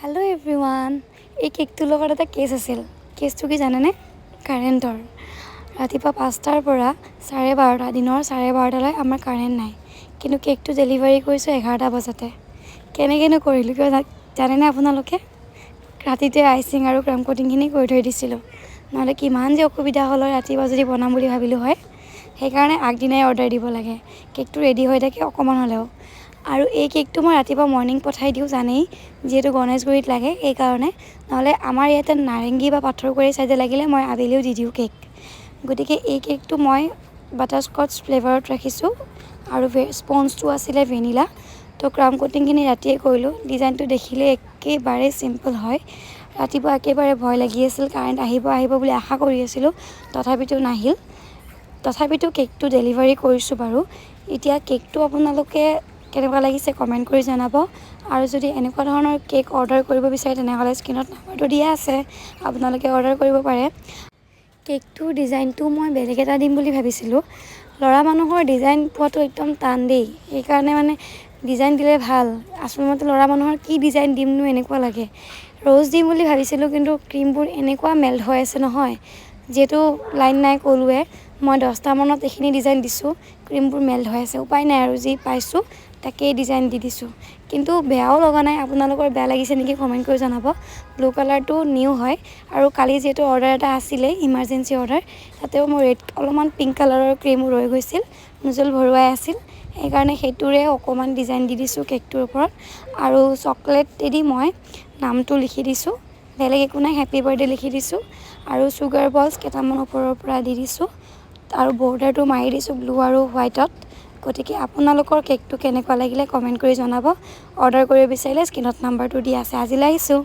Hello' everyone, এই কেকটোৰ লগত এটা কেছ আছিল। কেছটো কি জানেনে? কাৰেণ্টৰ। ৰাতিপুৱা 5টাৰ পৰা 12:30, দিনৰ 12:30লৈ আমাৰ কাৰেণ্ট নাই, কিন্তু কেকটো ডেলিভাৰী কৰিছোঁ 11টা বজাতে। কেনেকৈনো কৰিলোঁ কিয় জানেনে আপোনালোকে? ৰাতিতে আইচিং আৰু ক্ৰাম কোটিংখিনি কৰি থৈ দিছিলোঁ, নহ'লে কিমান যে অসুবিধা হ'ল হয় ৰাতিপুৱা যদি বনাম বুলি ভাবিলোঁ হয়। সেইকাৰণে আগদিনাই অৰ্ডাৰ দিব লাগে, কেকটো ৰেডি হৈ থাকে অকণমান হ'লেও। আৰু এই কেকটো মই ৰাতিপুৱা মৰ্ণিং পঠাই দিওঁ, জানেই যিহেতু গণেশগুৰিত লাগে সেইকাৰণে। নহ'লে আমাৰ ইয়াতে নাৰেংগী বা পাথৰগুৰি চাইডে লাগিলে মই আবেলিও দি দিওঁ কেক। গতিকে এই কেকটো মই বাটাৰস্কটচ ফ্লেভাৰত ৰাখিছোঁ আৰু স্পঞ্জটো আছিলে ভেনিলা। তো ক্ৰাম কোটিংখিনি ৰাতিয়ে কৰিলোঁ। ডিজাইনটো দেখিলে একেবাৰে চিম্পল হয়। ৰাতিপুৱা একেবাৰে ভয় লাগি আছিল, কাৰেণ্ট আহিব বুলি আশা কৰি আছিলোঁ, তথাপিতো নাহিল। তথাপিতো কেকটো ডেলিভাৰী কৰিছোঁ বাৰু। এতিয়া কেকটো আপোনালোকে কেনেকুৱা লাগিছে কমেণ্ট কৰি জনাব। আৰু যদি এনেকুৱা ধৰণৰ কেক অৰ্ডাৰ কৰিব বিচাৰে তেনেহ'লে স্ক্ৰীণত নাম্বাৰটো দিয়া আছে, আপোনালোকে অৰ্ডাৰ কৰিব পাৰে। কেকটোৰ ডিজাইনটো মই বেলেগ এটা দিম বুলি ভাবিছিলোঁ। ল'ৰা মানুহৰ ডিজাইন পোৱাটো একদম টান দেই, সেইকাৰণে মানে ডিজাইন দিলে ভাল। আচলতে ল'ৰা মানুহৰ কি ডিজাইন দিমনো এনেকুৱা লাগে। ৰ'জ দিম বুলি ভাবিছিলোঁ, কিন্তু ক্ৰীমবোৰ এনেকুৱা মেল্ট হৈ আছে নহয়, যিহেতু লাইন নাই ক'লোৱে। মই 10টামানত এইখিনি ডিজাইন দিছোঁ, ক্ৰীমবোৰ মেল্ট হৈ আছে। উপায় নাই আৰু যি পাইছোঁ তাকেই ডিজাইন দি দিছোঁ। কিন্তু বেয়াও লগা নাই, আপোনালোকৰ বেয়া লাগিছে নেকি কমেণ্ট কৰি জনাব। ব্লু কালাৰটো নিউ হয়, আৰু কালি যিহেতু অৰ্ডাৰ এটা আছিলেই ইমাৰ্জেঞ্চি অৰ্ডাৰ, তাতেও মোৰ অলপমান পিংক কালাৰৰ ক্ৰীমো ৰৈ গৈছিল, নোজল ভৰোৱাই আছিল। সেইকাৰণে সেইটোৰে অকণমান ডিজাইন দি দিছোঁ কেকটোৰ ওপৰত। আৰু চকলেটেদি মই নামটো লিখি দিছোঁ, বেলেগ একো নাই, হেপী বাৰ্থডে লিখি দিছোঁ। আৰু চুগাৰ বলছ কেইটামান ওপৰৰ পৰা দি দিছোঁ, আৰু বৰ্ডাৰটো মাৰি দিছোঁ ব্লু আৰু হোৱাইটত। গতিকে আপোনালোকৰ কেকটো কেনেকুৱা লাগিলে কমেণ্ট কৰি জনাব। অৰ্ডাৰ কৰিব বিচাৰিলে স্ক্ৰীণত নাম্বাৰটো দিয়া আছে। আজিলৈ আহিছোঁ।